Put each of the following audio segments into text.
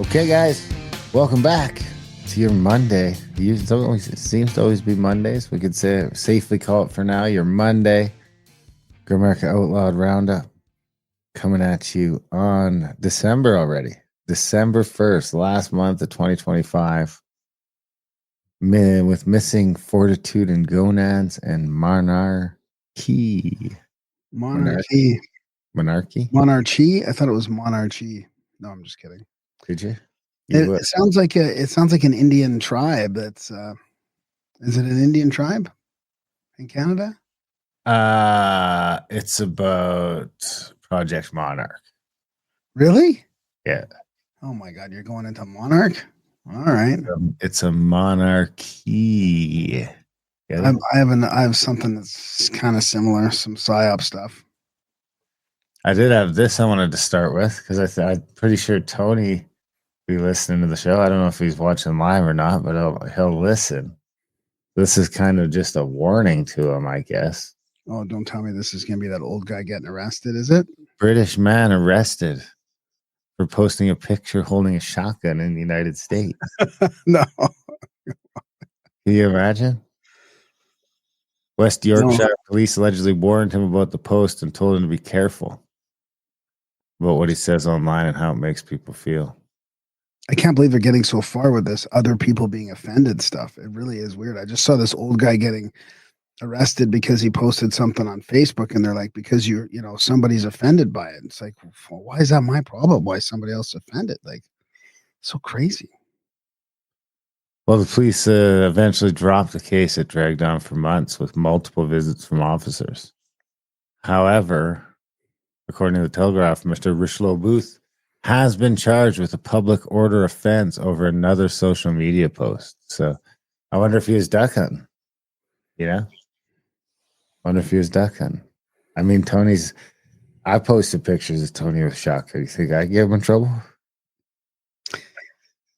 Okay, guys, welcome back to your Monday. It seems to always be Mondays. We could safely call it for now your Monday Grimerica Outlawed Roundup coming at you on December already. December 1st, last month of 2025. With missing Fortitude and Gonads and Monarchee. Monarchee. I thought it was Monarchee. No, I'm just kidding. Did you? It sounds like an Indian tribe. That's is it an Indian tribe in Canada? It's about Project Monarch. Really? Yeah. Oh my God, you're going into Monarch? All right. It's a monarchy. I have something that's kind of similar, some psyop stuff. I did have this I wanted to start with because I'm pretty sure Tony be listening to the show. I don't know if he's watching live or not, but he'll listen. This is kind of just a warning to him, I guess. Oh, don't tell me this is going to be that old guy getting arrested, is it? British man arrested for posting a picture holding a shotgun in the United States. No. Can you imagine? West Yorkshire police allegedly warned him about the post and told him to be careful about what he says online and how it makes people feel. I can't believe they're getting so far with this other people being offended stuff. It really is weird. I just saw this old guy getting arrested because he posted something on Facebook, and they're like, because somebody's offended by it. It's like, well, why is that my problem? Why is somebody else offended? Like, so crazy. Well, the police eventually dropped the case. It dragged on for months with multiple visits from officers. However, according to the Telegraph, Mr. Richelieu Booth has been charged with a public order offense over another social media post. So I wonder if he was duck hunting. I wonder if he was duck hunting. I mean, I posted pictures of Tony with shotgun. You think I get him in trouble?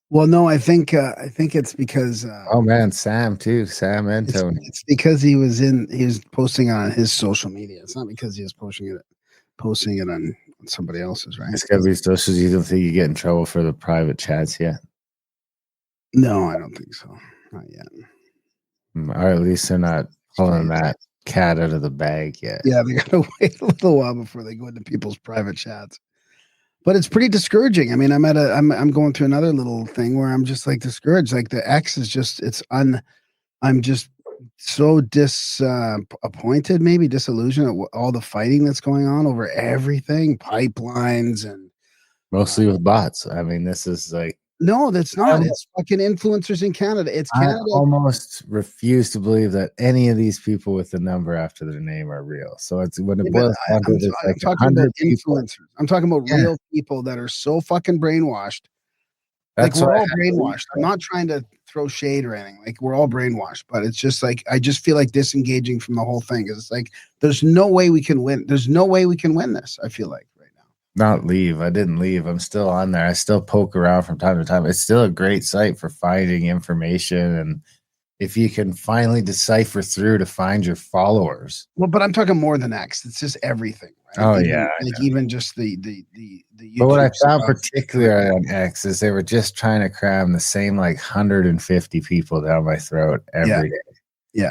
Well, no, I think it's because oh man, Sam too. Sam and Tony. It's because he was posting on his social media. It's not because he was posting it on somebody else's, right? It's gotta be social. You don't think you get in trouble for the private chats yet? No, I don't think so. Not yet. Or at least they're not pulling that cat out of the bag yet. Yeah, they gotta wait a little while before they go into people's private chats. But it's pretty discouraging. I mean, I'm going through another little thing where I'm just like discouraged. Like the X is just I'm just so disappointed, maybe disillusioned at all the fighting that's going on over everything, pipelines and mostly with bots. I mean, this is like no, that's not. It's fucking influencers in Canada. It's Canada. I almost refuse to believe that any of these people with the number after their name are real. So it's when it boils down to it's like I'm talking about influencers. I'm talking about real people that are so fucking brainwashed. Like we're all brainwashed. I'm not trying to throw shade or anything. Like we're all brainwashed, but it's just like I just feel like disengaging from the whole thing. It's like there's no way we can win. There's no way we can win this. I feel like right now. Not leave. I didn't leave. I'm still on there. I still poke around from time to time. It's still a great site for finding information, and if you can finally decipher through to find your followers. Well, but I'm talking more than X. It's just everything. Right? Oh yeah, even just the. But what I found particularly on X is they were just trying to cram the same like 150 people down my throat every day. Yeah.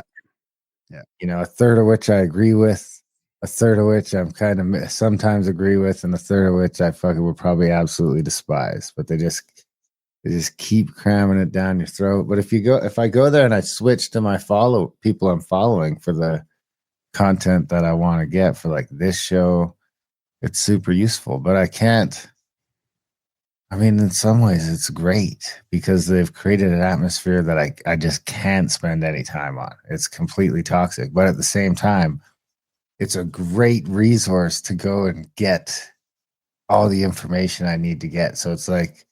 A third of which I agree with, a third of which I'm kind of sometimes agree with, and a third of which I fucking would probably absolutely despise. But they just keep cramming it down your throat. But if I go there and I switch to my people I'm following for the content that I want to get for like this show, it's super useful. But I can't. I mean, in some ways, it's great because they've created an atmosphere that I just can't spend any time on. It's completely toxic. But at the same time, it's a great resource to go and get all the information I need to get. So it's like,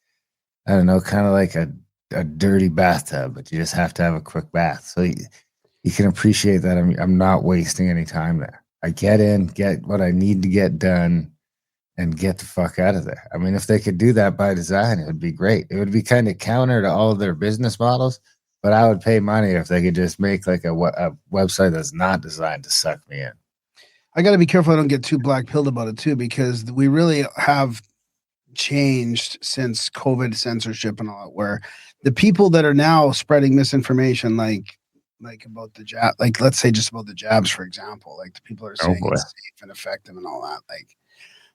I don't know, kind of like a dirty bathtub, but you just have to have a quick bath. So you can appreciate that I'm not wasting any time there. I get in, get what I need to get done, and get the fuck out of there. I mean, if they could do that by design, it would be great. It would be kind of counter to all of their business models, but I would pay money if they could just make like a website that's not designed to suck me in. I got to be careful I don't get too black-pilled about it too, because we really have changed since COVID censorship and all that, where the people that are now spreading misinformation, like about the jab, like let's say just about the jabs, for example, like the people are saying it's safe and effective and all that, like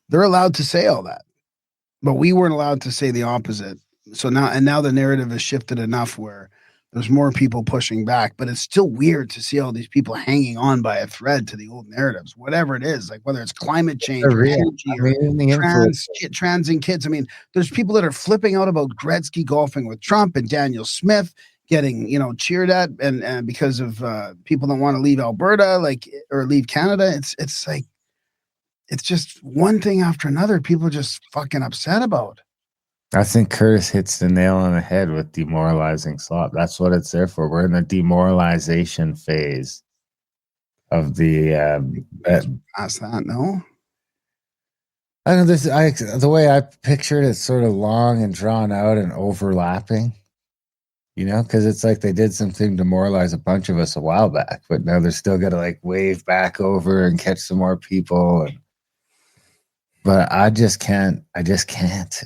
they're allowed to say all that, but we weren't allowed to say the opposite. So now the narrative has shifted enough where there's more people pushing back, but it's still weird to see all these people hanging on by a thread to the old narratives, whatever it is, like whether it's climate change or energy or transing kids. I mean, there's people that are flipping out about Gretzky golfing with Trump and Daniel Smith getting, cheered at and because of people that want to leave Alberta, like, or leave Canada. It's like, it's just one thing after another. People are just fucking upset about. I think Curtis hits the nail on the head with demoralizing slop. That's what it's there for. We're in the demoralization phase of the past that, no? I know this. The way I picture it, it's sort of long and drawn out and overlapping. Because it's like they did something to demoralize a bunch of us a while back, but now they're still gonna like wave back over and catch some more people. But I just can't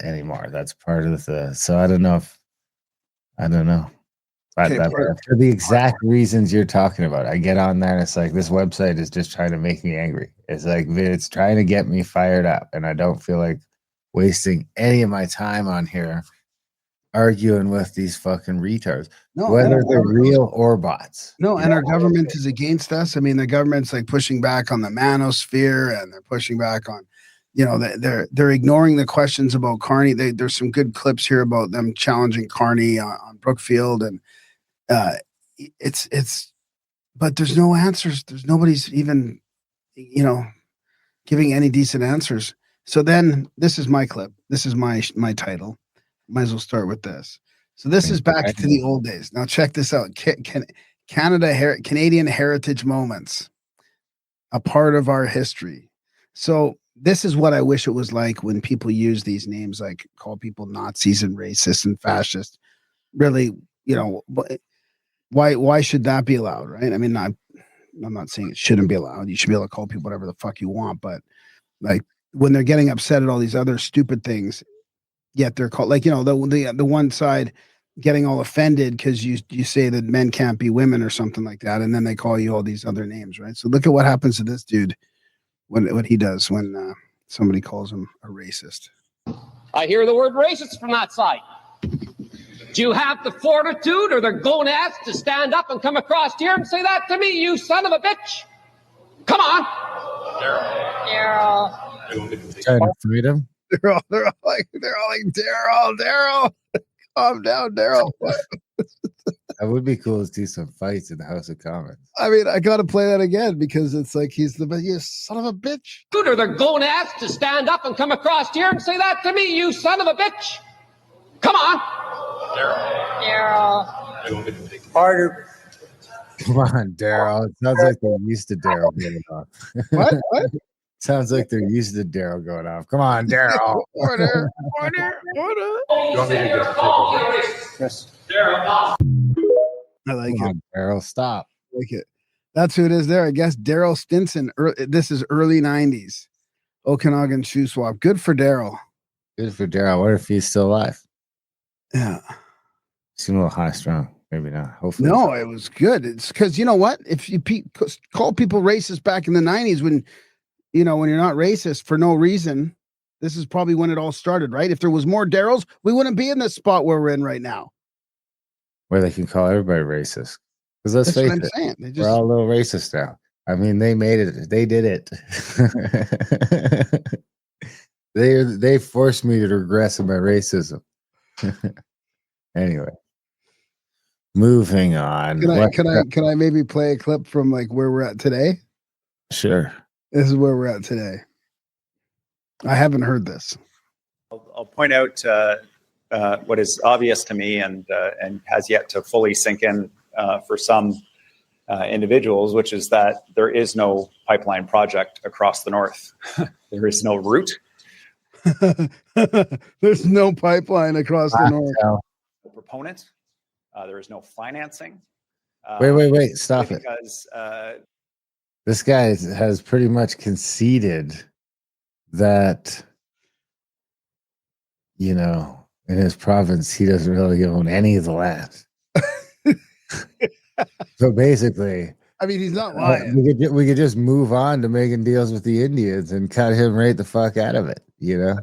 anymore. That's part of so I don't know. For the exact reasons you're talking about. I get on there and it's like, this website is just trying to make me angry. It's like, it's trying to get me fired up. And I don't feel like wasting any of my time on here arguing with these fucking retards, whether they're real or bots. No, and our government is against us. I mean, the government's like pushing back on the manosphere, and they're pushing back on, they're ignoring the questions about Carney. There's some good clips here about them challenging Carney on Brookfield, and but there's no answers. There's nobody's even, giving any decent answers. So then this is my clip. This is my title. Might as well start with this. So this is back to the old days. Now check this out. Canadian heritage moments, a part of our history. So this is what I wish it was like when people use these names, like call people Nazis and racists and fascists. Really, why should that be allowed, right? I mean, I'm not saying it shouldn't be allowed. You should be able to call people whatever the fuck you want, but like when they're getting upset at all these other stupid things, yet they're called, like, the one side getting all offended because you say that men can't be women or something like that, and then they call you all these other names, right? So look at what happens to this dude what he does when somebody calls him a racist. I hear the word racist from that side. Do you have the fortitude or the gonads to stand up and come across here and say that to me, you son of a bitch? Come on. Daryl. Trying to freedom. They're all like Daryl. Calm down, Daryl. That would be cool to see some fights in the House of Commons. I mean, I got to play that again because it's like you son of a bitch. Good are the gonads to stand up and come across here and say that to me, you son of a bitch. Come on. Daryl. Harder. Come on, Daryl. It sounds like they're used to Daryl getting off. What? Sounds like they're used to Daryl going off. Come on, Daryl. Order. You want me to get Yes. Daryl. I like it. Daryl, stop. I like it. That's who it is there. I guess Daryl Stinson. This is early 90s. Okanagan shoe swap. Good for Daryl. Good for Daryl. What if he's still alive? Yeah. Seemed a little high strung. Maybe not. Hopefully. No, it was good. It's because, you know what? If you call people racist back in the 90s when you're not racist for no reason, this is probably when it all started, right? If there was more Daryls, we wouldn't be in this spot where we're in right now. Where they can call everybody racist. Because let's face it, we're all a little racist now. I mean, they made it. They did it. They forced me to regress in my racism. Anyway, moving on. Can I maybe play a clip from like where we're at today? Sure. This is where we're at today. I haven't heard this. I'll point out what is obvious to me and has yet to fully sink in for some individuals, which is that there is no pipeline project across the north. There is no route. There's no pipeline across the north. Proponent. There is no financing. Wait! Stop it. Because this guy has pretty much conceded that in his province, he doesn't really own any of the land. So basically, I mean, he's not lying. we could just move on to making deals with the Indians and cut him right the fuck out of it, Yeah.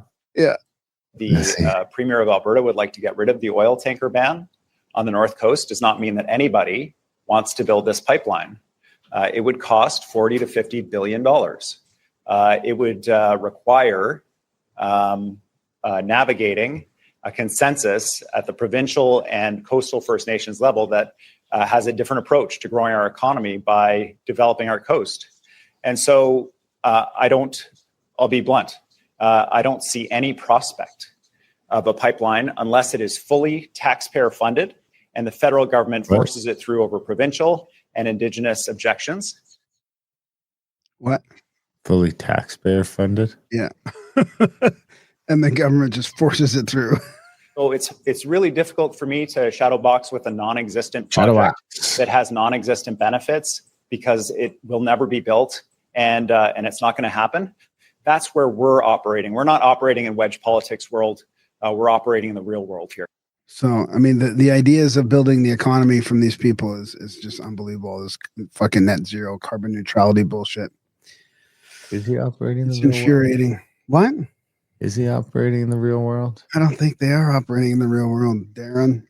The Premier of Alberta would like to get rid of the oil tanker ban on the North Coast does not mean that anybody wants to build this pipeline. It would cost $40 to $50 billion. It would require navigating a consensus at the provincial and coastal First Nations level that has a different approach to growing our economy by developing our coast. And so I'll be blunt, I don't see any prospect of a pipeline unless it is fully taxpayer funded and the federal government forces it through over provincial and Indigenous objections. What? Fully taxpayer funded? Yeah. And the government just forces it through. So it's really difficult for me to shadow box with a non-existent project that has non-existent benefits because it will never be built and it's not going to happen. That's where we're operating. We're not operating in wedge politics world. We're operating in the real world here. So, I mean, the ideas of building the economy from these people is just unbelievable. This fucking net zero carbon neutrality bullshit. Is he operating in the It's real infuriating. world? What? Is he operating in the real world? I don't think they are operating in the real world. Daryl.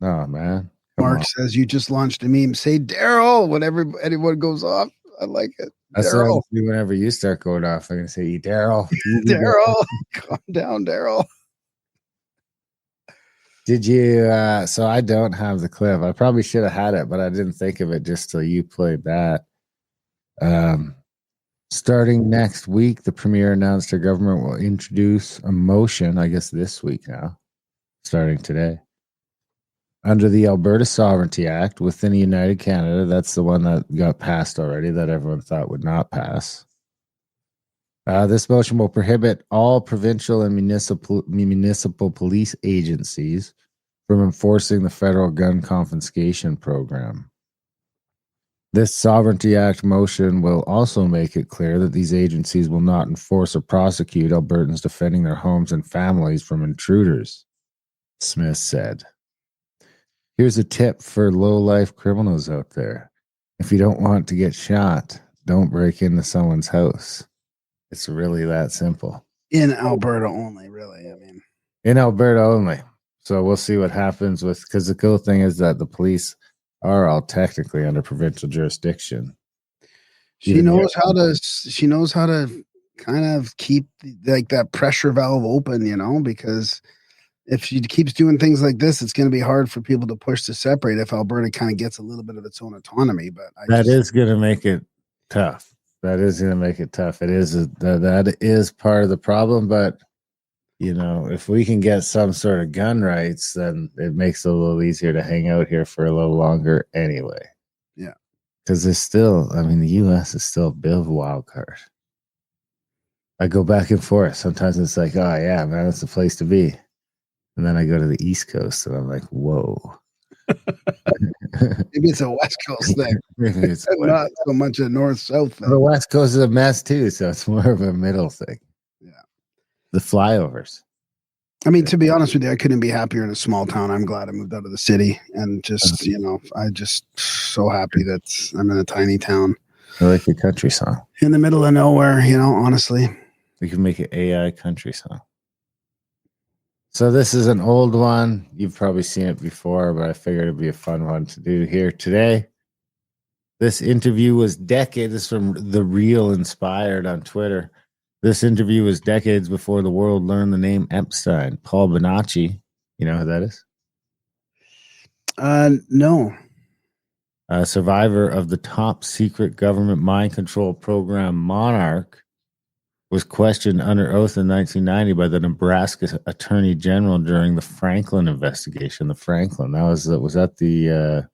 No, man. Mark says you just launched a meme. Say Daryl whenever anyone goes off. I like it. That's what I do whenever you start going off. I'm going to say, Daryl. Daryl. Calm down, Daryl. Did you? So I don't have the clip. I probably should have had it, but I didn't think of it just till you played that. Starting next week, the Premier announced her government will introduce a motion, I guess this week now, starting today, under the Alberta Sovereignty Act within the United Canada. That's the one that got passed already that everyone thought would not pass. This motion will prohibit all provincial and municipal police agencies from enforcing the federal gun confiscation program. This Sovereignty Act motion will also make it clear that these agencies will not enforce or prosecute Albertans defending their homes and families from intruders, Smith said. Here's a tip for low-life criminals out there. If you don't want to get shot, don't break into someone's house. It's really that simple. In Alberta only, really. I mean, in Alberta only. So we'll see what happens with, because the cool thing is that the police are all technically under provincial jurisdiction. She knows how to kind of keep like that pressure valve open, because if she keeps doing things like this, it's going to be hard for people to push to separate if Alberta kind of gets a little bit of its own autonomy. But that is going to make it tough. That is going to make it tough. It is that is part of the problem, but if we can get some sort of gun rights, then it makes it a little easier to hang out here for a little longer anyway. Yeah. Because there's still, the U.S. is still a bit of a wild card. I go back and forth. Sometimes it's like, oh, yeah, man, that's the place to be. And then I go to the East Coast and I'm like, whoa. Maybe it's a West Coast thing. Maybe it's not so much a North-South thing. The West Coast is a mess too, so it's more of a middle thing. Yeah. The flyovers. To be honest with you, I couldn't be happier in a small town. I'm glad I moved out of the city and just, I just so happy that I'm in a tiny town. I like the country song. In the middle of nowhere, honestly. We can make an AI country song. So this is an old one. You've probably seen it before, but I figured it'd be a fun one to do here today. This interview was decades. This is from The Real Inspired on Twitter. This interview was decades before the world learned the name Epstein. Paul Bonacci. You know who that is? No. A survivor of the top secret government mind control program Monarch was questioned under oath in 1990 by the Nebraska Attorney General during the Franklin investigation. The Franklin, was that the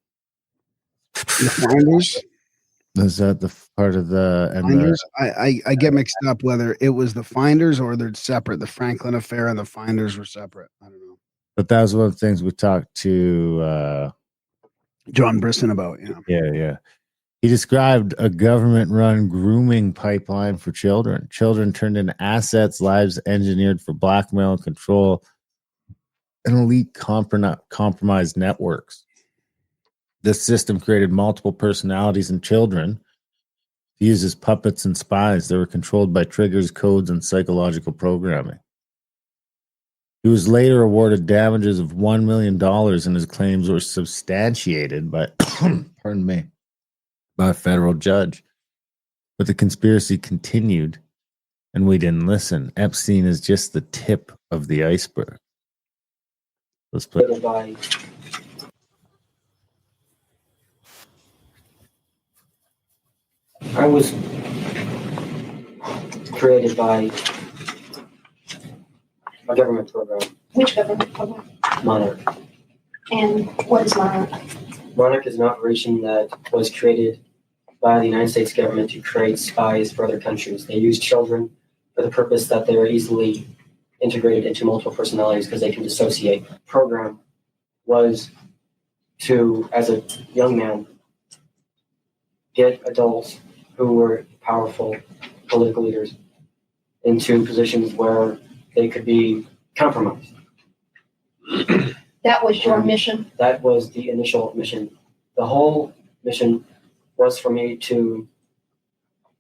Finders? Was that the part of the Finders? I get mixed up whether it was the Finders or they're separate. The Franklin affair and the Finders were separate. I don't know. But that was one of the things we talked to John Brisson about. Yeah. He described a government-run grooming pipeline for children. Children turned into assets, lives engineered for blackmail and control, and elite compromised networks. This system created multiple personalities in children used as puppets and spies. They were controlled by triggers, codes, and psychological programming. He was later awarded damages of $1 million, and his claims were substantiated by, pardon me, by a federal judge. But the conspiracy continued, and we didn't listen. Epstein is just the tip of the iceberg. Let's play. I was created by a government program. Which government program? Monarch. And what is Monarch? Monarch is an operation that was created by the United States government to create spies for other countries. They use children for the purpose that they are easily integrated into multiple personalities because they can dissociate. The program was to, as a young man, get adults who were powerful political leaders into positions where they could be compromised. That was your mission? That was the initial mission. The whole mission was for me to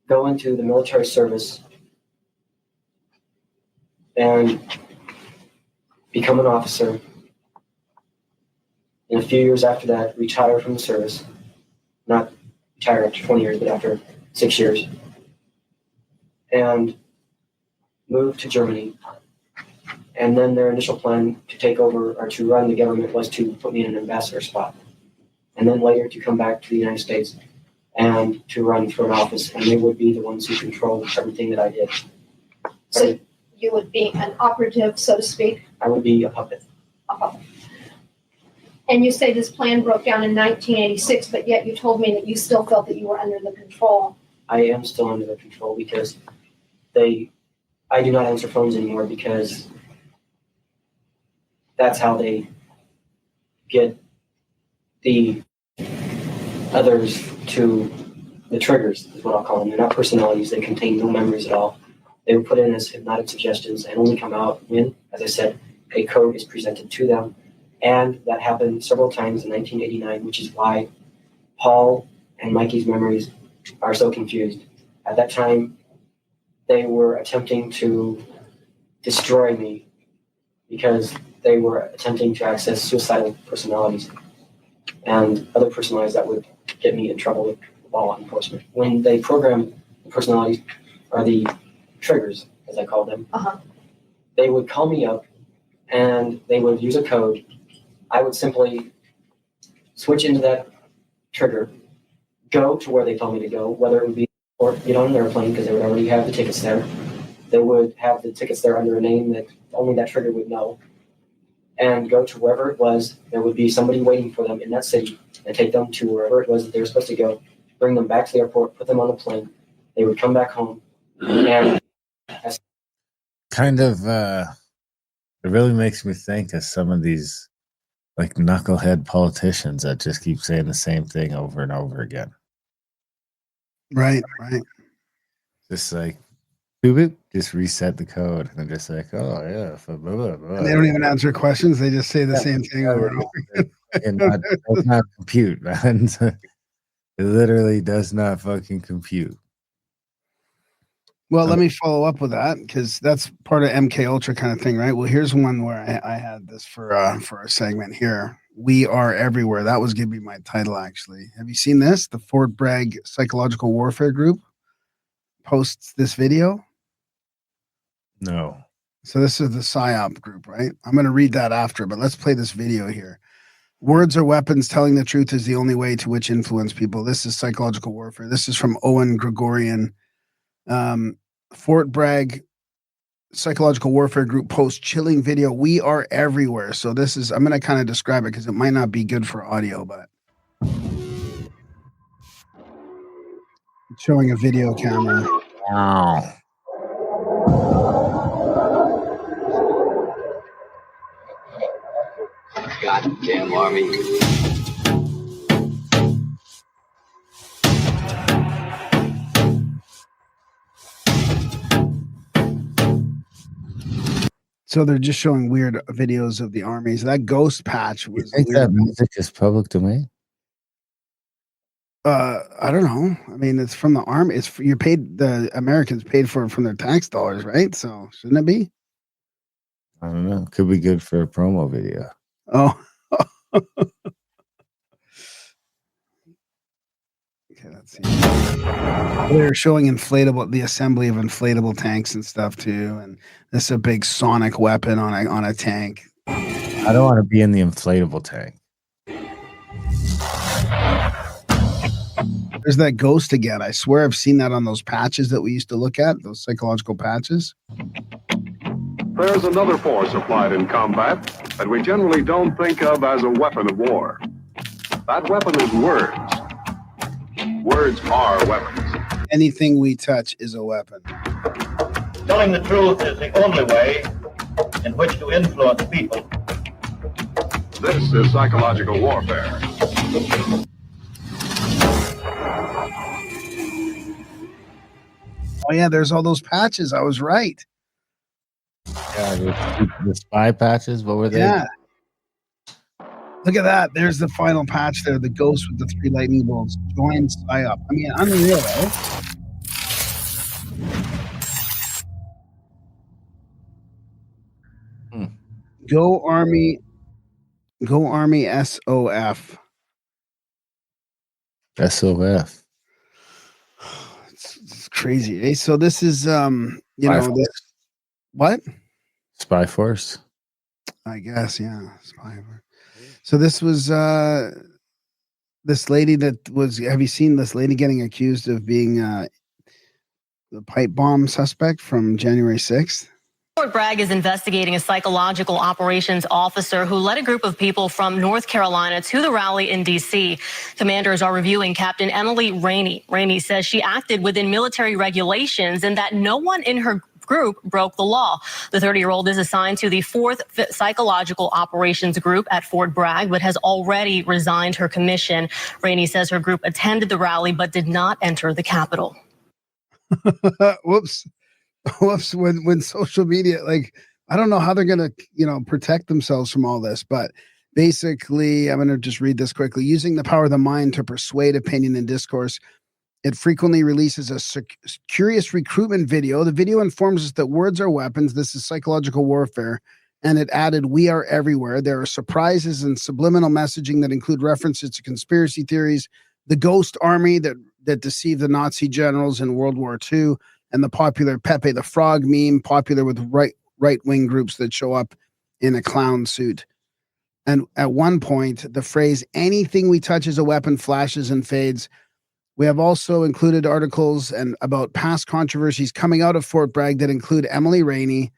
go into the military service and become an officer. And a few years after that, retire from the service. Not retire after 20 years, but after 6 years. And move to Germany. And then their initial plan to take over or to run the government was to put me in an ambassador spot. And then later to come back to the United States and to run for an office. And they would be the ones who controlled everything that I did. So you would be an operative, so to speak? I would be a puppet. A puppet. And you say this plan broke down in 1986, but yet you told me that you still felt that you were under the control. I am still under their control because I do not answer phones anymore because that's how they get the others to the triggers, is what I'll call them. They're not personalities. They contain no memories at all. They were put in as hypnotic suggestions and only come out when, as I said, a code is presented to them. And that happened several times in 1989, which is why Paul and Mikey's memories are so confused. At that time, they were attempting to destroy me because they were attempting to access suicidal personalities and other personalities that would get me in trouble with law enforcement. When they program the personalities, or the triggers, as I call them, they would call me up and they would use a code. I would simply switch into that trigger, go to where they told me to go, whether it would be or get on an airplane because they would already have the tickets there. They would have the tickets there under a name that only that trigger would know, and go to wherever it was. There would be somebody waiting for them in that city and take them to wherever it was that they were supposed to go, bring them back to the airport, put them on a plane. They would come back home. And kind of, it really makes me think of some of these like knucklehead politicians that just keep saying the same thing over and over again. Right. Just like, boop, boop, just reset the code. And they're just like, oh, yeah. Blah, blah, blah. And they don't even answer questions. They just say the same thing over and over again. It does not compute, man. It literally does not fucking compute. Well, let me follow up with that because that's part of MK Ultra kind of thing, right? Well, here's one where I had this for a segment here. We Are Everywhere. That was going to be my title, actually. Have you seen this? The Fort Bragg Psychological Warfare Group posts this video. No. So this is the PSYOP group, right? I'm going to read that after, but let's play this video here. Words are weapons. Telling the truth is the only way to which influence people. This is psychological warfare. This is from Owen Gregorian. Fort Bragg Psychological Warfare Group post chilling video. We are everywhere. So this is, I'm going to kind of describe it because it might not be good for audio, but it's showing a video camera. Wow. Goddamn army. So they're just showing weird videos of the armies. That ghost patch You was think weird. that music is public domain? I don't know. I mean, it's from the army. You're paid. The Americans paid for it from their tax dollars, right? So shouldn't it be? I don't know. Could be good for a promo video. Oh, okay. Let's see. They're showing the assembly of inflatable tanks and stuff too, and this is a big sonic weapon on a tank. I don't want to be in the inflatable tank. There's that ghost again. I swear I've seen that on those patches that we used to look at, those psychological patches. There's another force applied in combat that we generally don't think of as a weapon of war. That weapon is words. Words are weapons. Anything we touch is a weapon. Telling the truth is the only way in which to influence people. This is psychological warfare. Oh yeah, there's all those patches. I was right. Yeah, the spy patches. What were they? Yeah. Look at that. There's the final patch there. The ghost with the 3 lightning bolts. Join PSYOP. I mean, unreal, right? Go Army SOF. SOF. It's crazy. Eh? So this is what? Spy Force. I guess, yeah. Spy Force. So this was this lady that was. Have you seen this lady getting accused of being the pipe bomb suspect from January 6th? Fort Bragg is investigating a psychological operations officer who led a group of people from North Carolina to the rally in D.C. Commanders are reviewing Captain Emily Rainey. Rainey says she acted within military regulations and that no one in her group broke the law. The 30-year-old is assigned to the 4th Psychological Operations Group at Fort Bragg, but has already resigned her commission. Rainey says her group attended the rally but did not enter the Capitol. Whoops. When social media, like, I don't know how they're going to, protect themselves from all this, but basically, I'm going to just read this quickly. Using the power of the mind to persuade opinion and discourse, it frequently releases a curious recruitment video. The video informs us that words are weapons. This is psychological warfare. And it added, we are everywhere. There are surprises and subliminal messaging that include references to conspiracy theories, the ghost army that deceived the Nazi generals in World War II, and the popular Pepe the Frog meme, popular with right-wing groups that show up in a clown suit. And at one point, the phrase, anything we touch is a weapon, flashes and fades. We have also included articles about past controversies coming out of Fort Bragg that include Emily Rainey,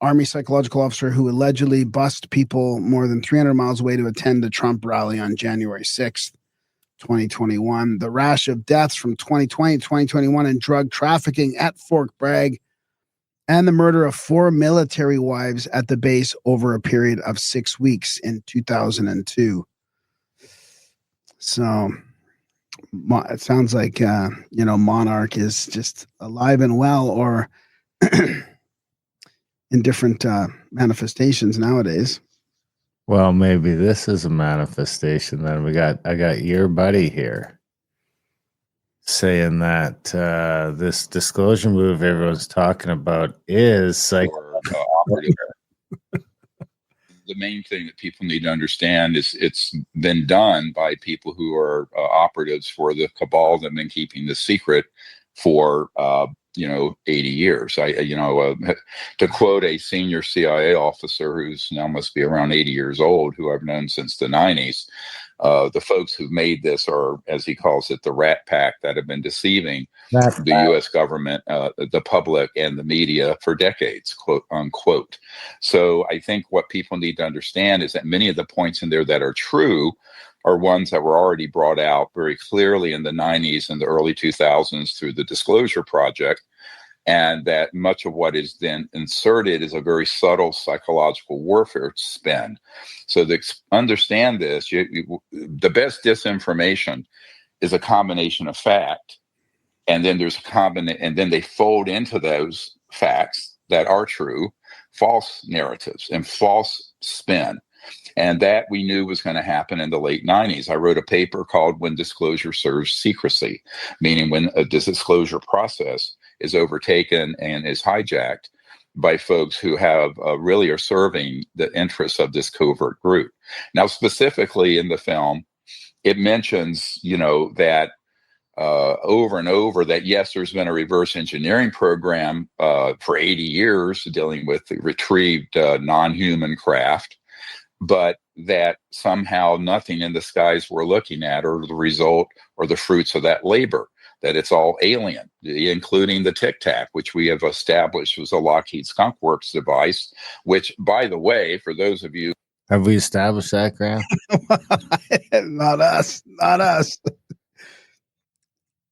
Army psychological officer who allegedly bussed people more than 300 miles away to attend a Trump rally on January 6th. 2021, the rash of deaths from 2020 to 2021 and drug trafficking at Fort Bragg, and the murder of 4 military wives at the base over a period of 6 weeks in 2002. So it sounds like, Monarch is just alive and well, or in different manifestations nowadays. Well, maybe this is a manifestation. Then I got your buddy here saying that this disclosure move everyone's talking about is operative. The main thing that people need to understand is it's been done by people who are operatives for the cabal that have been keeping the secret for 80 years. To quote a senior CIA officer who's now must be around 80 years old, who I've known since the 90s, the folks who've made this are, as he calls it, the rat pack that have been deceiving the U.S. government, the public, and the media for decades, quote unquote. So I think what people need to understand is that many of the points in there that are true are ones that were already brought out very clearly in the 90s and the early 2000s through the Disclosure Project, and that much of what is then inserted is a very subtle psychological warfare spin. So to understand this, the best disinformation is a combination of fact, and then there's and then they fold into those facts that are true false narratives and false spin. And that we knew was going to happen in the late 90s. I wrote a paper called When Disclosure Serves Secrecy, meaning when a disclosure process is overtaken and is hijacked by folks who have really are serving the interests of this covert group. Now, specifically in the film, it mentions, that over and over that, yes, there's been a reverse engineering program for 80 years dealing with the retrieved non-human craft, but that somehow nothing in the skies we're looking at are the result or the fruits of that labor, that it's all alien, including the Tic Tac, which we have established was a Lockheed Skunk Works device, which, by the way, for those of you... Have we established that, Graham? Not us. I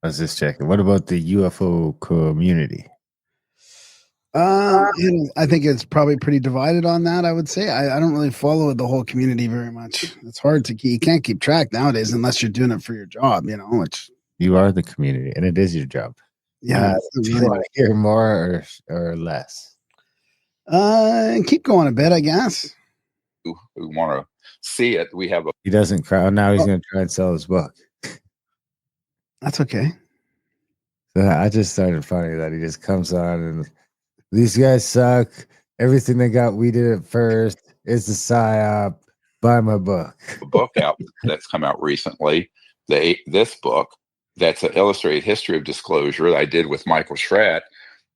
was just checking. What about the UFO community? I think it's probably pretty divided on that. I would say I don't really follow the whole community very much. It's hard to keep. You can't keep track nowadays unless you're doing it for your job. Which you are the community, and it is your job. Yeah. Do you want to hear more or less? Keep going a bit, I guess. Who want to see it? We have a. He doesn't cry. Now he's going to try and sell his book. That's okay. So I just started finding that he just comes on and. These guys suck. Everything they got, we did it first. It's a psyop. Buy my book. A book out that's come out recently. This book, that's an illustrated history of disclosure that I did with Michael Schratt,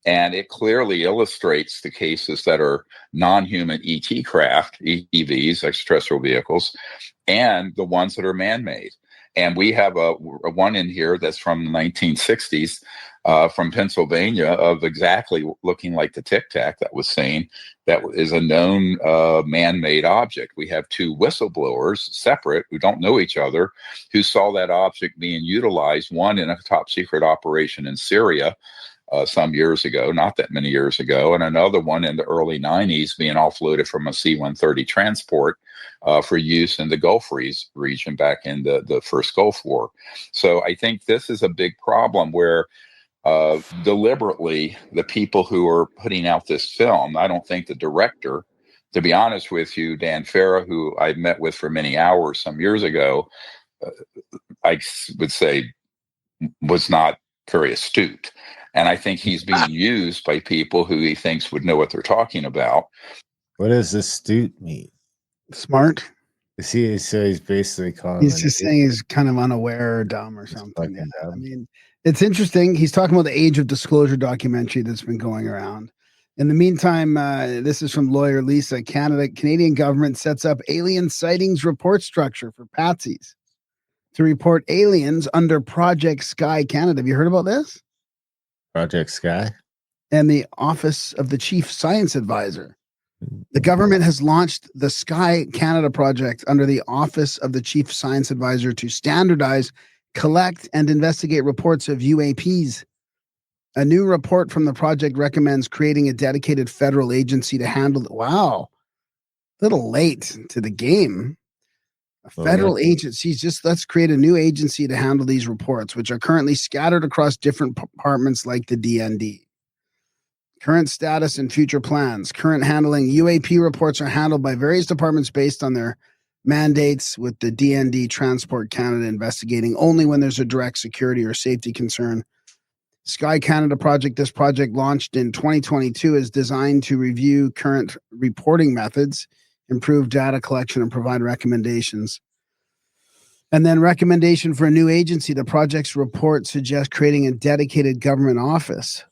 and it clearly illustrates the cases that are non-human ET craft, EVs, extraterrestrial vehicles, and the ones that are man-made. And we have a one in here that's from the 1960s. From Pennsylvania of exactly looking like the Tic Tac that was seen. That is a known man-made object. We have two whistleblowers, separate, who don't know each other, who saw that object being utilized, one in a top secret operation in Syria some years ago, not that many years ago, and another one in the early 90s being offloaded from a C-130 transport for use in the Gulf region back in the first Gulf War. So I think this is a big problem where deliberately, the people who are putting out this film, I don't think the director, to be honest with you, Dan Farah, who I met with for many hours some years ago, I would say was not very astute. And I think he's being used by people who he thinks would know what they're talking about. What does astute mean? Smart. So he's basically calling. He's just saying he's kind of unaware or dumb or something. Yeah. I mean, it's interesting. He's talking about the Age of Disclosure documentary that's been going around. In the meantime, this is from lawyer Lisa. Canadian government sets up alien sightings report structure for patsies to report aliens under Project Sky Canada. Have you heard about this? Project Sky? And the Office of the Chief Science Advisor. The government has launched the Sky Canada project under the Office of the Chief Science Advisor to standardize, collect, and investigate reports of UAPs. A new report from the project recommends creating a dedicated federal agency to handle it. Wow. A little late to the game. A federal agency. Let's create a new agency to handle these reports, which are currently scattered across different departments like the DND. Current status and future plans. Current handling. UAP reports are handled by various departments based on their mandates, with the DND Transport Canada investigating only when there's a direct security or safety concern. Sky Canada project. This project launched in 2022 is designed to review current reporting methods, improve data collection, and provide recommendations. And then recommendation for a new agency. The project's report suggests creating a dedicated government office.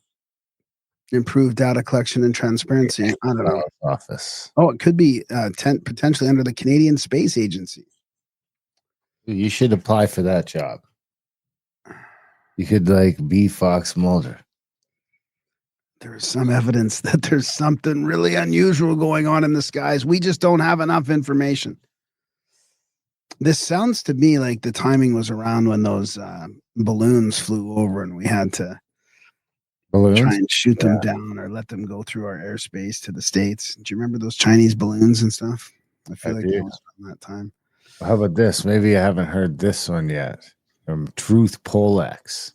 Improve data collection and transparency. I don't know. Office. Oh, it could be potentially under the Canadian Space Agency. You should apply for that job. You could be Fox Mulder. There's some evidence that there's something really unusual going on in the skies. We just don't have enough information. This sounds to me like the timing was around when those balloons flew over and we had to try and shoot them down or let them go through our airspace to the States. Do you remember those Chinese balloons and stuff? I feel like that was around that time. Well, how about this? Maybe I haven't heard this one yet. From Truth Polex.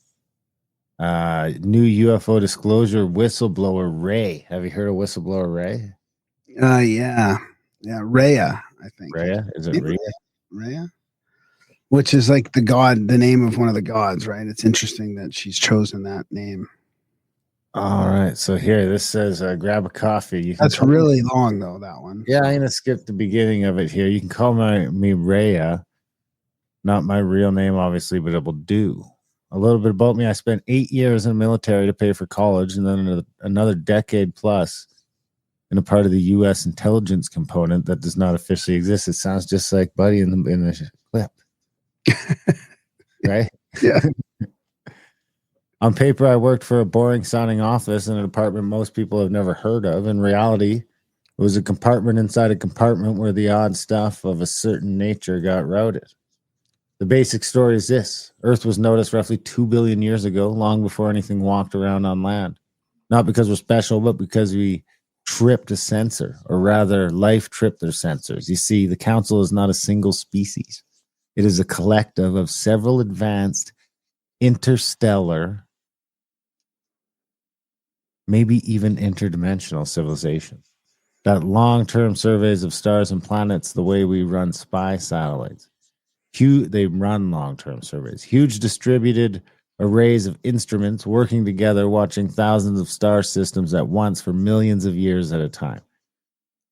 New UFO disclosure whistleblower Ray. Have you heard of whistleblower Ray? Yeah. Rhea, I think. Rhea? Is it Rhea? Rhea? Which is like the name of one of the gods, right? It's interesting that she's chosen that name. All right. So here, this says, grab a coffee. You can That's really long, though, that one. Yeah, I'm going to skip the beginning of it here. You can call me Rhea. Not my real name, obviously, but it will do. A little bit about me. I spent 8 years in the military to pay for college, and then another decade plus in a part of the U.S. intelligence component that does not officially exist. It sounds just like Buddy in the clip. Right? Yeah. On paper, I worked for a boring sounding office in a department most people have never heard of. In reality, it was a compartment inside a compartment where the odd stuff of a certain nature got routed. The basic story is this. Earth was noticed roughly 2 billion years ago, long before anything walked around on land. Not because we're special, but because we tripped a sensor, or rather, life tripped their sensors. You see, the council is not a single species. It is a collective of several advanced interstellar, maybe even interdimensional civilizations. That long-term surveys of stars and planets the way we run spy satellites. They run long-term surveys. Huge distributed arrays of instruments working together, watching thousands of star systems at once for millions of years at a time.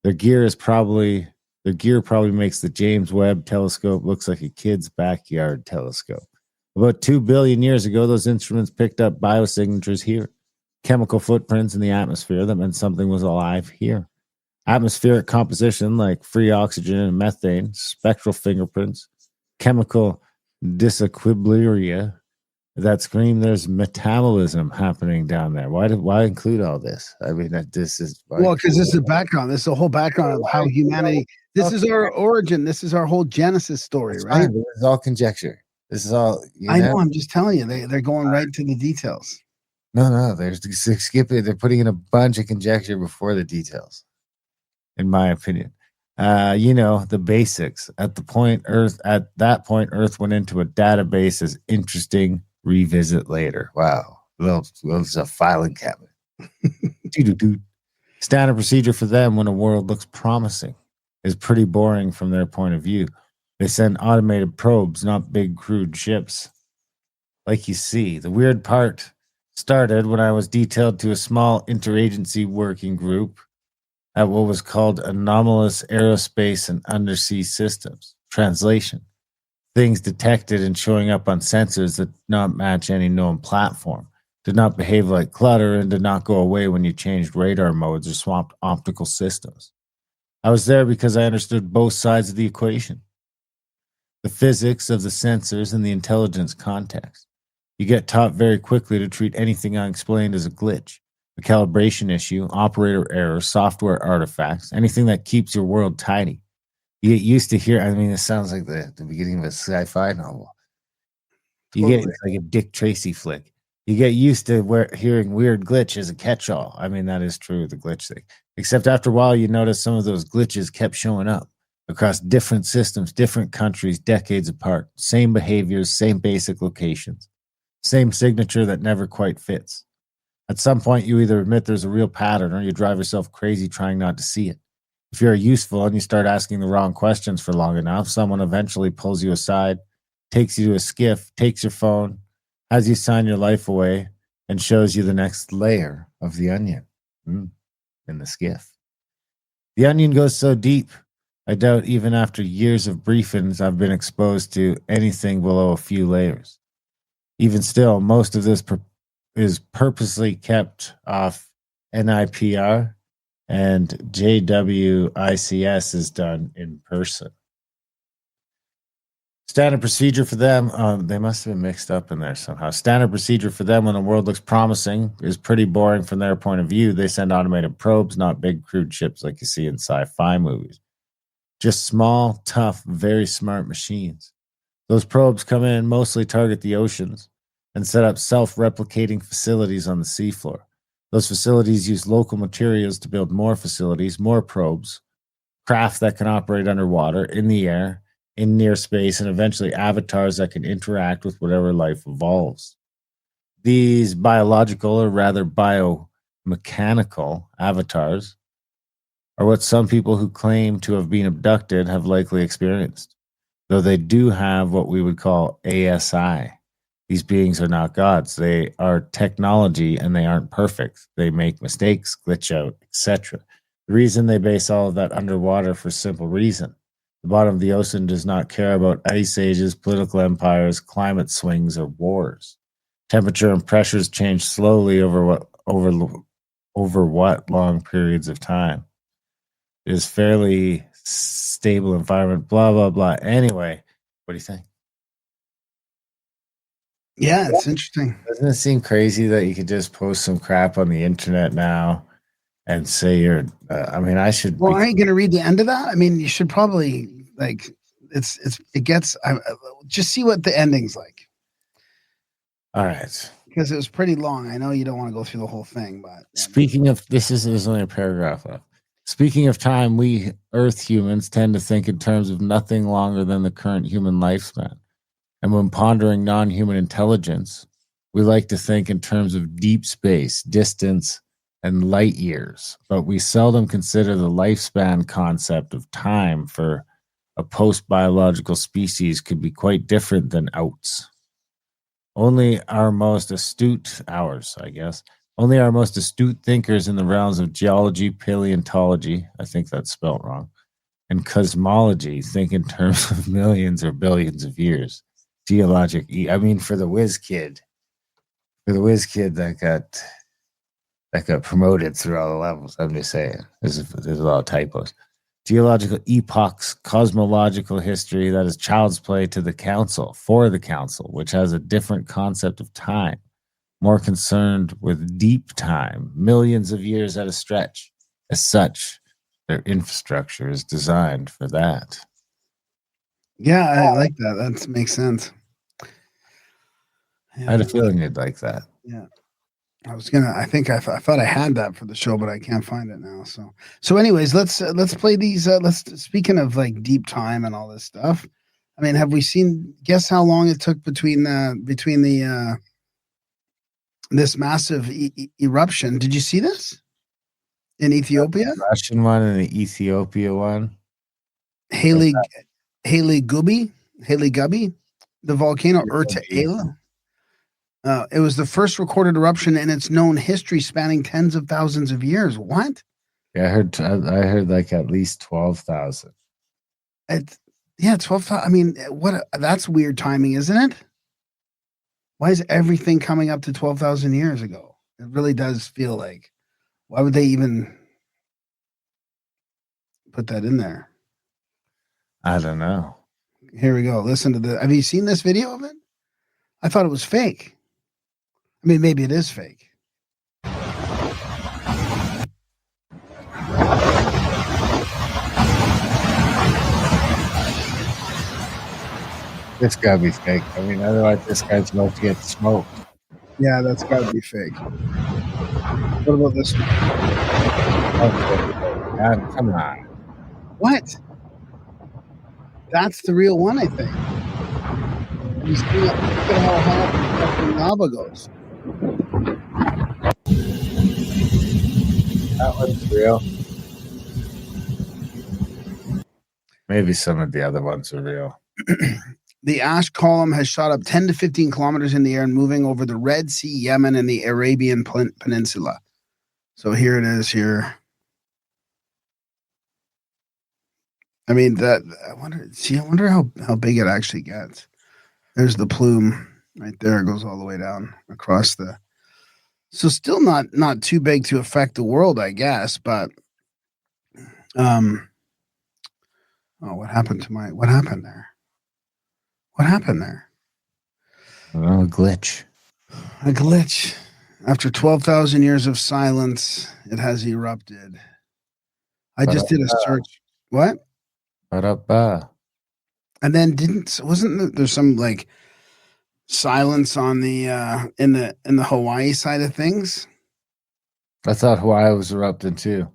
Their gear probably makes the James Webb telescope looks like a kid's backyard telescope. About 2 billion years ago, those instruments picked up biosignatures here, chemical footprints in the atmosphere that meant something was alive here. Atmospheric composition like free oxygen and methane, spectral fingerprints, chemical disequilibria that scream there's metabolism happening down there. Why include all this? I mean, this is because this is the background. This is the whole background of how humanity. This is our origin. This is our whole Genesis story, right? Fine, this is all conjecture. This is all. I know. I'm just telling you. They're going right to the details. No. They're skipping. They're putting in a bunch of conjecture before the details, in my opinion. The basics. At that point, Earth went into a database as interesting. Revisit later. Wow. It's a filing cabinet. Standard procedure for them when a world looks promising is pretty boring from their point of view. They send automated probes, not big crude ships. Like you see, the weird part started when I was detailed to a small interagency working group at what was called Anomalous Aerospace and Undersea Systems. Translation. Things detected and showing up on sensors that did not match any known platform, did not behave like clutter, and did not go away when you changed radar modes or swapped optical systems. I was there because I understood both sides of the equation. The physics of the sensors and the intelligence context. You get taught very quickly to treat anything unexplained as a glitch, a calibration issue, operator error, software artifacts, anything that keeps your world tidy. You get used to hear. I mean, it sounds like the beginning of a sci-fi novel. It's like a Dick Tracy flick. You get used to hearing weird glitch as a catch-all. I mean, that is true, the glitch thing. Except after a while, you notice some of those glitches kept showing up across different systems, different countries, decades apart. Same behaviors, same basic locations, same signature that never quite fits. At some point, you either admit there's a real pattern or you drive yourself crazy trying not to see it. If you're useful and you start asking the wrong questions for long enough, someone eventually pulls you aside, takes you to a skiff, takes your phone, has you sign your life away, and shows you the next layer of the onion in the skiff. The onion goes so deep, I doubt even after years of briefings I've been exposed to anything below a few layers. Even still, most of this is purposely kept off NIPR, and JWICS is done in person. Standard procedure for them, they must have been mixed up in there somehow. Standard procedure for them when the world looks promising is pretty boring from their point of view. They send automated probes, not big crude ships like you see in sci-fi movies. Just small, tough, very smart machines. Those probes come in, mostly target the oceans, and set up self-replicating facilities on the seafloor. Those facilities use local materials to build more facilities, more probes, craft that can operate underwater, in the air, in near space, and eventually avatars that can interact with whatever life evolves. These biological, or rather biomechanical avatars are what some people who claim to have been abducted have likely experienced, though they do have what we would call ASI. These beings are not gods. They are technology and they aren't perfect. They make mistakes, glitch out, etc. The reason they base all of that underwater for simple reason. The bottom of the ocean does not care about ice ages, political empires, climate swings, or wars. Temperature and pressures change slowly over what long periods of time. It is fairly stable environment, blah, blah, blah. Anyway, what do you think? Yeah, it's interesting. Doesn't it seem crazy that you could just post some crap on the internet now and say you're, I mean, I should. Well, aren't you going to read the end of that? I mean, you should probably, like, it gets, just see what the ending's like. All right. Because it was pretty long. I know you don't want to go through the whole thing, but. Speaking of, there's only a paragraph left. Speaking of time, we Earth humans tend to think in terms of nothing longer than the current human lifespan. And when pondering non-human intelligence, we like to think in terms of deep space, distance, and light years. But we seldom consider the lifespan concept of time for a post-biological species could be quite different than outs. Only our most astute thinkers in the realms of geology, paleontology, I think that's spelt wrong, and cosmology think in terms of millions or billions of years. Geologic, I mean, for the whiz kid that got promoted through all the levels. I'm just saying, there's a lot of typos. Geological epochs, cosmological history, that is child's play to the council, for the council, which has a different concept of time, more concerned with deep time, millions of years at a stretch. As such, their infrastructure is designed for that. Yeah, I like that. That makes sense. I had a feeling you'd like that. Yeah. I thought I had that for the show, but I can't find it now. So anyways, let's play these. Speaking of like deep time and all this stuff. I mean, have we seen, guess how long it took between the this massive eruption? Did you see this in Ethiopia? The Russian one and the Ethiopia one. Haley Gubby, the volcano Erta. It was the first recorded eruption in its known history, spanning tens of thousands of years. What? Yeah, I heard like at least 12,000. 12,000. I mean, that's weird timing, isn't it? Why is everything coming up to 12,000 years ago? It really does feel like, why would they even put that in there? I don't know. Here we go. Listen to have you seen this video of it? I thought it was fake. I mean, maybe it is fake. This gotta be fake. I mean, otherwise this guy's about to get smoked. Yeah, that's gotta be fake. What about this one? God, come on. What? That's the real one, I think. You see, look at how hot the lava goes. That one's real. Maybe some of the other ones are real. The ash column has shot up 10 to 15 kilometers in the air and moving over the Red Sea, Yemen, and the Arabian Peninsula. So here it is here. I mean, I wonder how big it actually gets. There's the plume right there. It goes all the way down across the. So still not too big to affect the world, I guess. But what happened there? What happened there? Oh, a glitch. A glitch. After 12,000 years of silence, it has erupted. I just did a search. What? And then wasn't there some like silence on the in the Hawaii side of things? I thought Hawaii was erupting too.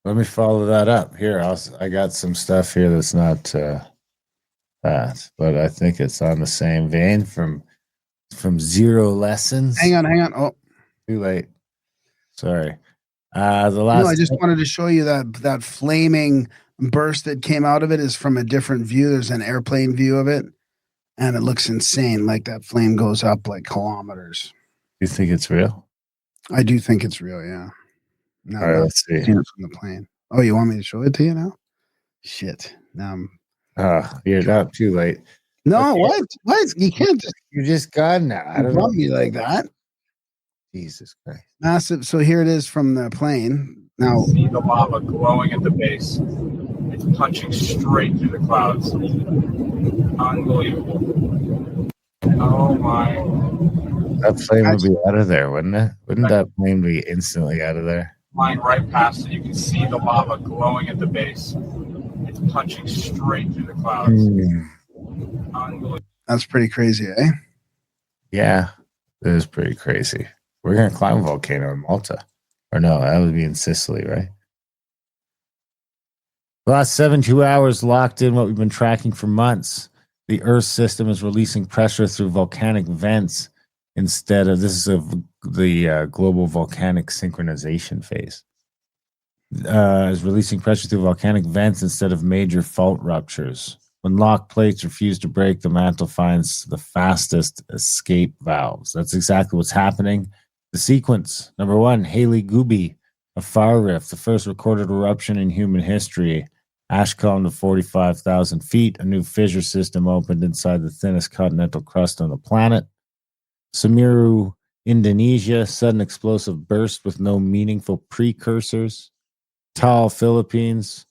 Let me follow that up here. I got some stuff here that's not that, but I think it's on the same vein from Zero Lessons. Hang on. Oh, too late. Sorry. The No, last. I just wanted to show you that flaming burst that came out of it is from a different view. There's an airplane view of it, and it looks insane. Like that flame goes up like kilometers. You think it's real? I do think it's real. Yeah. No, All right, let's see. Seen it from the plane. Oh, you want me to show it to you now? Shit. Now You're not too late. no, Okay. what? What? You can't just You're just gone now. I don't know. bum me like that. Jesus Christ. Massive. So here it is from the plane. Now, See the lava glowing at the base. It's punching straight through the clouds. Unbelievable. Oh my. That plane would be out of there, wouldn't it? Wouldn't that plane be instantly out of there? Flying right past it, you can see the lava glowing at the base. It's punching straight through the clouds. Unbelievable. that's pretty crazy, eh? Yeah, it is pretty crazy. We're going to climb a volcano in Malta. Or no, that would be in Sicily, right? The last 72 hours locked in what we've been tracking for months. The Earth system is releasing pressure through volcanic vents instead of, this is the global volcanic synchronization phase. Is releasing pressure through volcanic vents instead of major fault ruptures. When locked plates refuse to break, the mantle finds the fastest escape valves. That's exactly what's happening. The sequence: number 1, Haley Gooby, a fire rift, the first recorded eruption in human history. Ash column to 45,000 feet. A new fissure system opened inside the thinnest continental crust on the planet. Semeru, Indonesia, sudden explosive burst with no meaningful precursors. Taal, Philippines,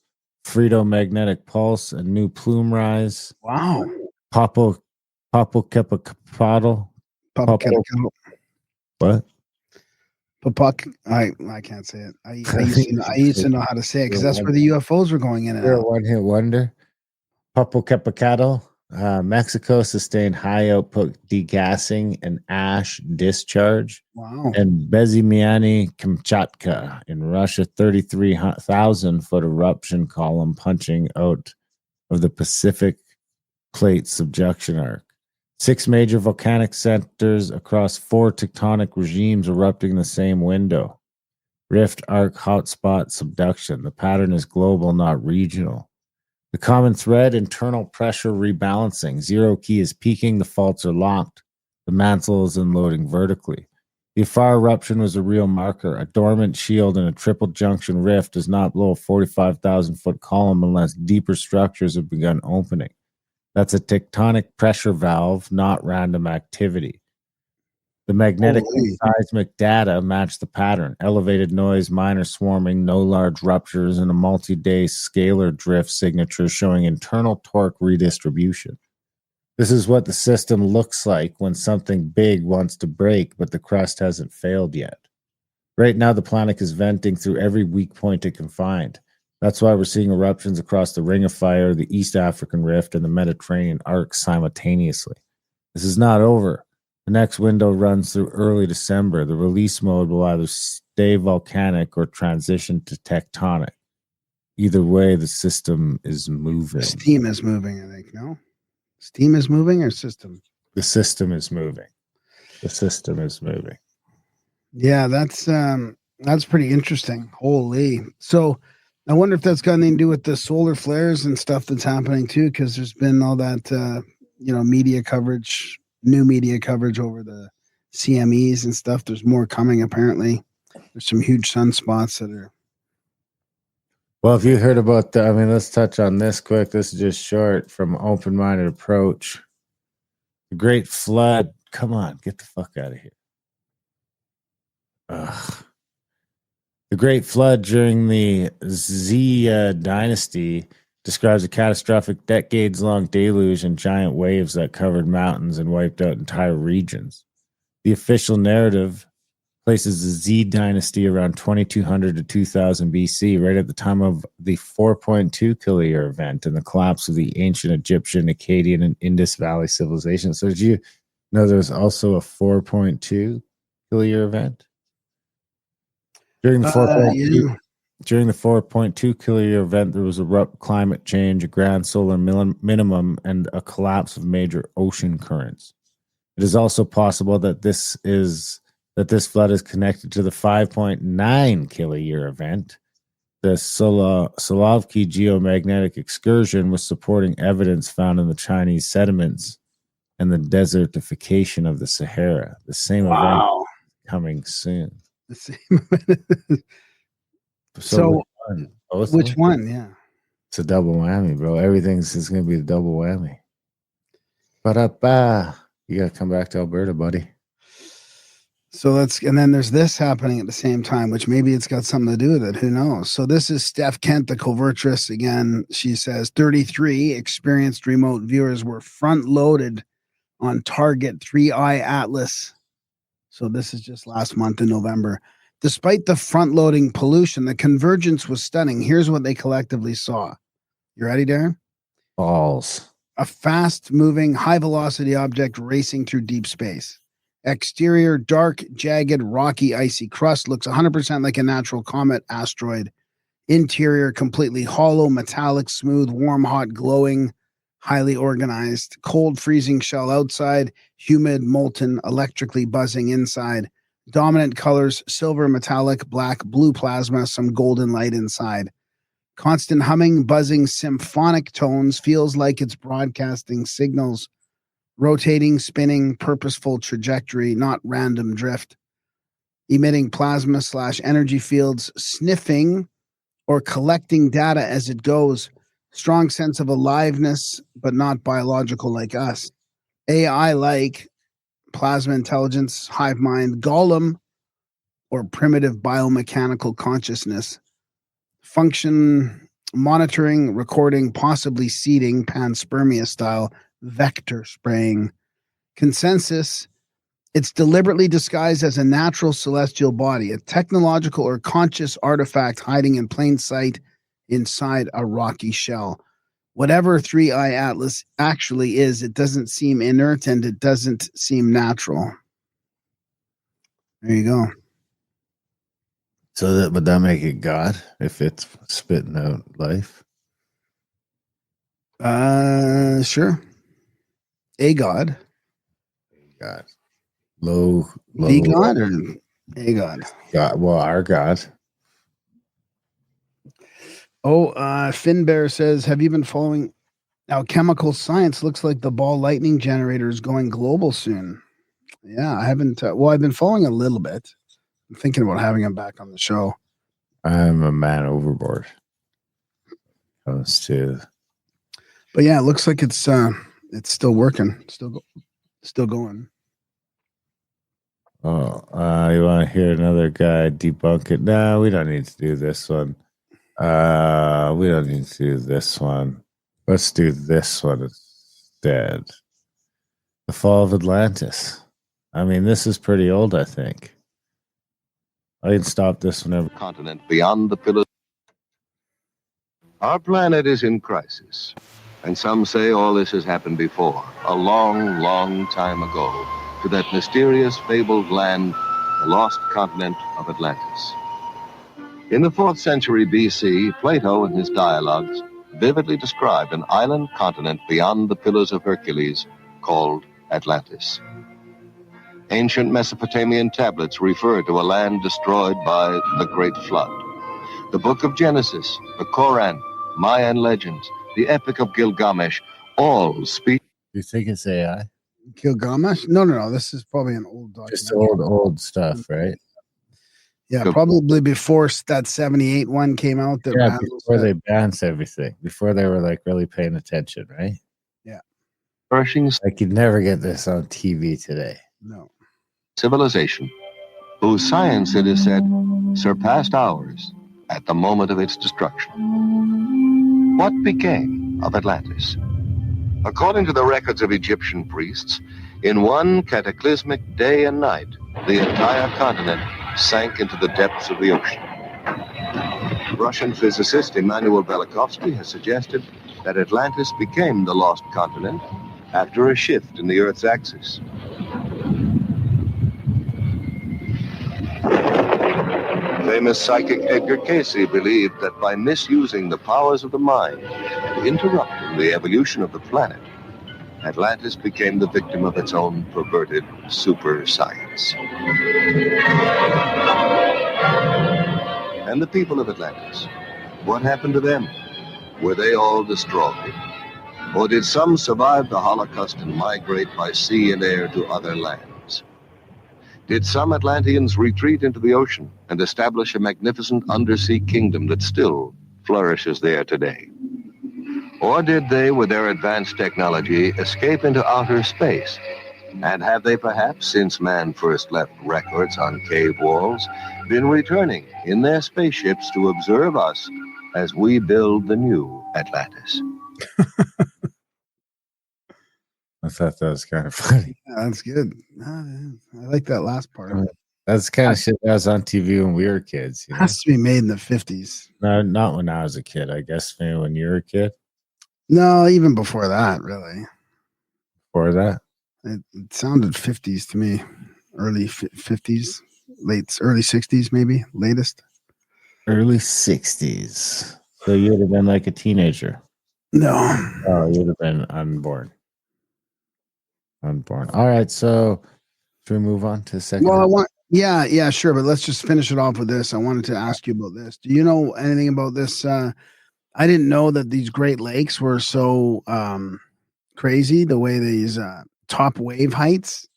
Frito-magnetic pulse, a new plume rise. Wow. Popocatépetl. What? I can't say it. I used to know how to say it because that's where the UFOs were going in and You're a out. one-hit wonder. Popocatépetl. Mexico sustained high output degassing and ash discharge. Wow. And Bezimiany, Kamchatka in Russia, 33,000 foot eruption column punching out of the Pacific plate subduction arc. 6 major volcanic centers across 4 tectonic regimes erupting in the same window. Rift arc hotspot subduction. The pattern is global, not regional. The common thread: internal pressure rebalancing. Zero key is peaking. The faults are locked. The mantle is unloading vertically. The Afar eruption was a real marker. A dormant shield in a triple junction rift does not blow a 45,000 foot column unless deeper structures have begun opening. That's a tectonic pressure valve, not random activity. The magnetic and seismic data match the pattern. Elevated noise, minor swarming, no large ruptures, and a multi-day scalar drift signature showing internal torque redistribution. This is what the system looks like when something big wants to break, but the crust hasn't failed yet. Right now, the planet is venting through every weak point it can find. That's why we're seeing eruptions across the Ring of Fire, the East African Rift, and the Mediterranean Arc simultaneously. This is not over. The next window runs through early December. The release mode will either stay volcanic or transition to tectonic. Either way, the system is moving. Steam is moving, I think. No? Steam is moving or system? The system is moving. The system is moving. Yeah, that's pretty interesting. Holy. So I wonder if that's got anything to do with the solar flares and stuff that's happening too, because there's been all that media coverage, new media coverage over the CMEs and stuff. There's more coming apparently. There's some huge sunspots that are. Well, if you heard about let's touch on this quick. This is just short from Open-Minded Approach. The Great Flood. Come on, get the fuck out of here. Ugh. The Great Flood during the Xia dynasty describes a catastrophic decades-long deluge and giant waves that covered mountains and wiped out entire regions. The official narrative places the Z dynasty around 2200 to 2000 BC, right at the time of the 4.2 kiloyear event and the collapse of the ancient Egyptian, Akkadian, and Indus Valley civilization. So did you know there's also a 4.2 kiloyear event? During the 4.2 kiloyear event, there was abrupt climate change, a grand solar minimum, and a collapse of major ocean currents. It is also possible that this is that this flood is connected to the 5.9 kiloyear event. The Solovki geomagnetic excursion was supporting evidence found in the Chinese sediments and the desertification of the Sahara. The same event coming soon. The same. So which one? Yeah. It's a double whammy, bro. Everything's just going to be a double whammy. Ba-da-ba. You got to come back to Alberta, buddy. So and then there's this happening at the same time, which maybe it's got something to do with it. Who knows? So this is Steph Kent, the covertress. Again, she says 33 experienced remote viewers were front loaded on Target 3i Atlas. So this is just last month in November. Despite the front loading pollution, the convergence was stunning. Here's what they collectively saw. You ready, Darren? Balls. A fast moving, high velocity object racing through deep space. Exterior, dark, jagged, rocky, icy crust looks 100% like a natural comet asteroid. Interior, completely hollow, metallic, smooth, warm, hot, glowing, highly organized. Cold, freezing shell outside, humid, molten, electrically buzzing inside. Dominant colors, silver, metallic, black, blue plasma, some golden light inside. Constant humming, buzzing, symphonic tones, feels like it's broadcasting signals. Rotating, spinning, purposeful trajectory, not random drift. Emitting plasma / energy fields, sniffing or collecting data as it goes. Strong sense of aliveness, but not biological like us. AI like plasma intelligence, hive mind, golem, or primitive biomechanical consciousness. Function monitoring, recording, possibly seeding, panspermia style. Vector spraying. Consensus, it's deliberately disguised as a natural celestial body, a technological or conscious artifact hiding in plain sight inside a rocky shell. Whatever 3i Atlas actually is, it doesn't seem inert and it doesn't seem natural. There you go. So would that make it God if it's spitting out life? Sure. A God. God. Low. The God or a God? God. Well, our God. Oh, Finbear says, have you been following alchemical science? Looks like the ball lightning generator is going global soon. Yeah, I haven't. I've been following a little bit. I'm thinking about having him back on the show. I'm a man overboard. Comes to. But yeah, it looks like it's still working, still going. Oh, you want to hear another guy debunk it? No, we don't need to do this one. We don't need to do this one. Let's do this one instead. The fall of Atlantis. I mean, this is pretty old, I think. I can stop this whenever. Continent beyond the pillars. Our planet is in crisis. And some say all this has happened before, a long, long time ago, to that mysterious, fabled land, the lost continent of Atlantis. In the 4th century BC, Plato, in his dialogues, vividly described an island continent beyond the Pillars of Hercules called Atlantis. Ancient Mesopotamian tablets refer to a land destroyed by the Great Flood. The Book of Genesis, the Koran, Mayan legends, the Epic of Gilgamesh, all speak. You think it's AI? Gilgamesh? No. This is probably an old document. Just old stuff, right? Yeah, probably before that 78 one came out. Before they banned everything. Before they were like really paying attention, right? Yeah. Like you'd never get this on TV today. No. Civilization, whose science, it is said, surpassed ours at the moment of its destruction. What became of Atlantis? According to the records of Egyptian priests, in one cataclysmic day and night, the entire continent sank into the depths of the ocean. Russian physicist Immanuel Velikovsky has suggested that Atlantis became the lost continent after a shift in the Earth's axis. Famous psychic Edgar Cayce believed that by misusing the powers of the mind and interrupting the evolution of the planet, Atlantis became the victim of its own perverted super science. And the people of Atlantis, what happened to them? Were they all destroyed? Or did some survive the Holocaust and migrate by sea and air to other lands? Did some Atlanteans retreat into the ocean and establish a magnificent undersea kingdom that still flourishes there today? Or did they, with their advanced technology, escape into outer space? And have they perhaps, since man first left records on cave walls, been returning in their spaceships to observe us as we build the new Atlantis? I thought that was kind of funny. Yeah, that's good. I like that last part of it. That's kind of shit that was on TV when we were kids. You know? Has to be made in the 50s. No, not when I was a kid. I guess maybe when you were a kid. No, even before that, really. Before that? It sounded 50s to me. Early 50s, early 60s, maybe, latest. Early 60s. So you would have been like a teenager. No. Oh, you would have been unborn. Unborn. All right, so should we move on to the second? Well, yeah, sure, but let's just finish it off with this. I wanted to ask you about this. Do you know anything about this? I didn't know that these Great Lakes were so crazy, the way these top wave heights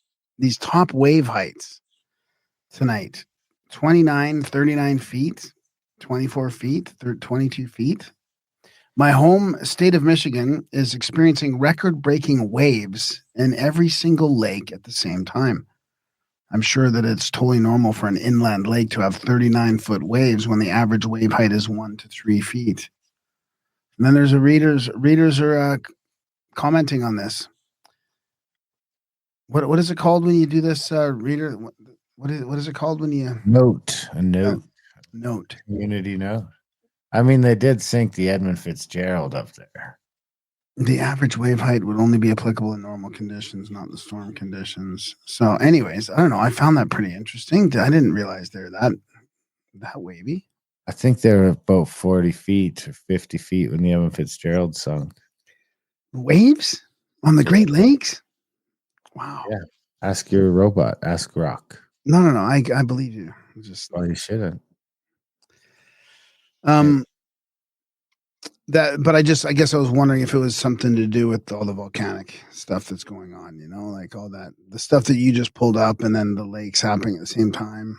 tonight, 29, 39 feet, 24 feet, 22 feet. My home state of Michigan is experiencing record-breaking waves in every single lake at the same time. I'm sure that it's totally normal for an inland lake to have 39-foot waves when the average wave height is 1 to 3 feet. And then there's readers are commenting on this. What is it called when you do this, reader? What is it called when you note? Note. Community note. I mean, they did sink the Edmund Fitzgerald up there. The average wave height would only be applicable in normal conditions, not the storm conditions. So, anyways, I don't know. I found that pretty interesting. I didn't realize they're that wavy. I think they were about 40 feet or 50 feet when the Edmund Fitzgerald sunk. Waves on the Great Lakes? Wow. Yeah. Ask your robot. Ask Rock. No. I believe you. Well, you shouldn't. But I guess I was wondering if it was something to do with all the volcanic stuff that's going on, like all that, the stuff that you just pulled up and then the lakes happening at the same time,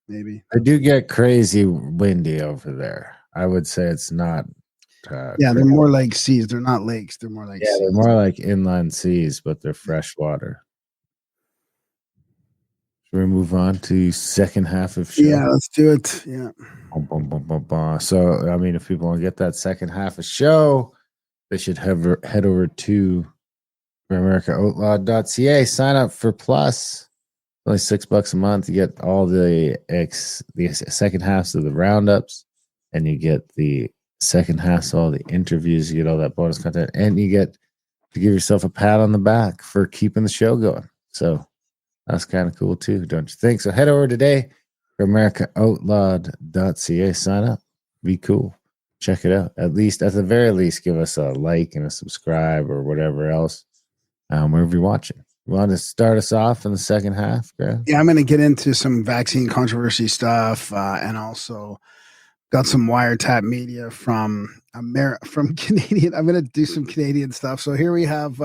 maybe. I do get crazy windy over there. I would say it's not. They're more like seas. They're not lakes. They're more like seas. They're more like inland seas, but they're fresh water. Should we move on to second half of show? Yeah, let's do it. Yeah. So, I mean, if people want to get that second half of show, they should head over to AmericaOutlawed.ca. Sign up for Plus. Only $6 a month. You get all the second halves of the roundups, and you get the second half of all the interviews. You get all that bonus content, and you get to give yourself a pat on the back for keeping the show going. So that's kind of cool too, don't you think? So head over today for AmericaOutlawed.ca. Sign up. Be cool. Check it out. At the very least, give us a like and a subscribe or whatever else, wherever you're watching. You want to start us off in the second half, Greg? Yeah, I'm going to get into some vaccine controversy stuff, and also got some wiretap media from Canadian. I'm going to do some Canadian stuff. So here we have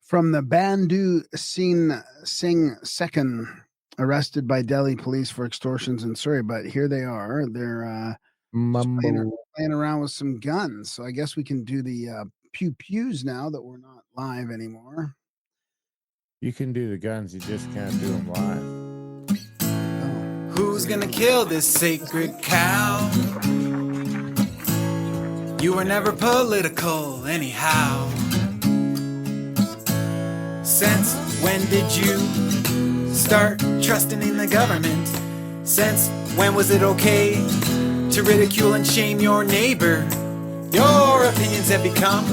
from the Bandu Singh Second, arrested by Delhi police for extortions in Surrey. But here they are. They're playing around with some guns. So I guess we can do the pew-pews now that we're not live anymore. You can do the guns. You just can't do them live. Who's gonna kill this sacred cow? You were never political anyhow. Since when did you start trusting in the government? Since when was it okay to ridicule and shame your neighbor? Your opinions have become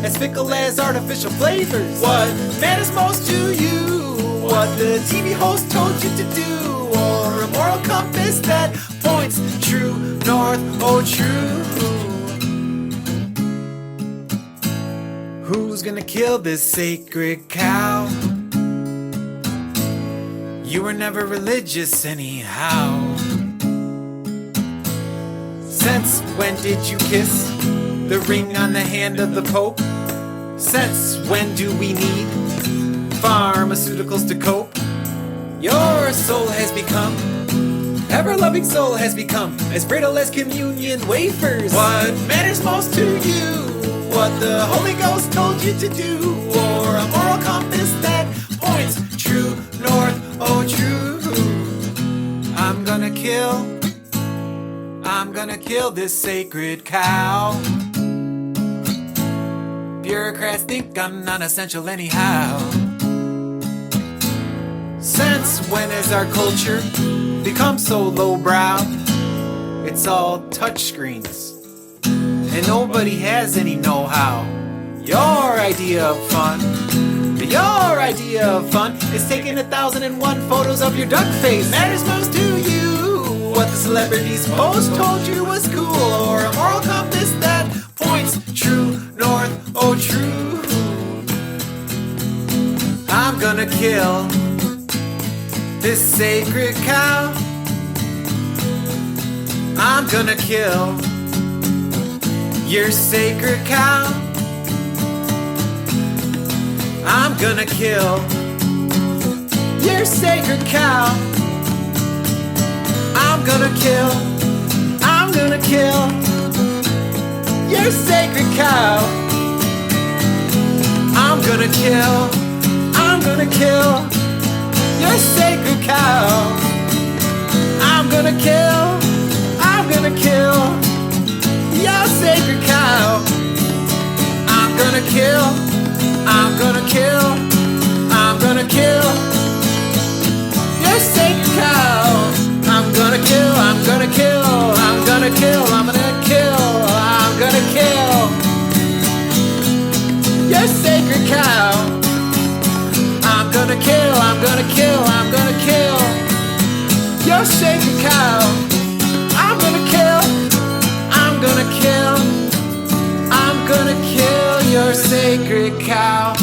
as fickle as artificial flavors. What matters most to you? What the TV host told you to do? Or a moral compass that points true north, oh true. gonna kill this sacred cow. You were never religious anyhow. Since when did you kiss the ring on the hand of the Pope? Since when do we need pharmaceuticals to cope? Your soul has become, ever-loving soul has become, as brittle as communion wafers. What matters most to you? What the Holy Ghost told you to do? Or a moral compass that points true north, oh true. I'm gonna kill this sacred cow. Bureaucrats think I'm non-essential anyhow. Since when has our culture become so lowbrow? It's all touchscreens, and nobody has any know-how. Your idea of fun is taking 1,001 photos of your duck face. Matters most to you what the celebrities post told you was cool, or a moral compass that points true north, oh true. I'm gonna kill this sacred cow. I'm gonna kill your sacred cow. I'm gonna kill your sacred cow. I'm gonna kill your sacred cow. I'm gonna kill your sacred cow. I'm gonna kill your sacred cow. I'm gonna kill your sacred cow. I'm gonna kill your sacred cow. I'm gonna kill your sacred cow. I'm gonna kill your sacred cow.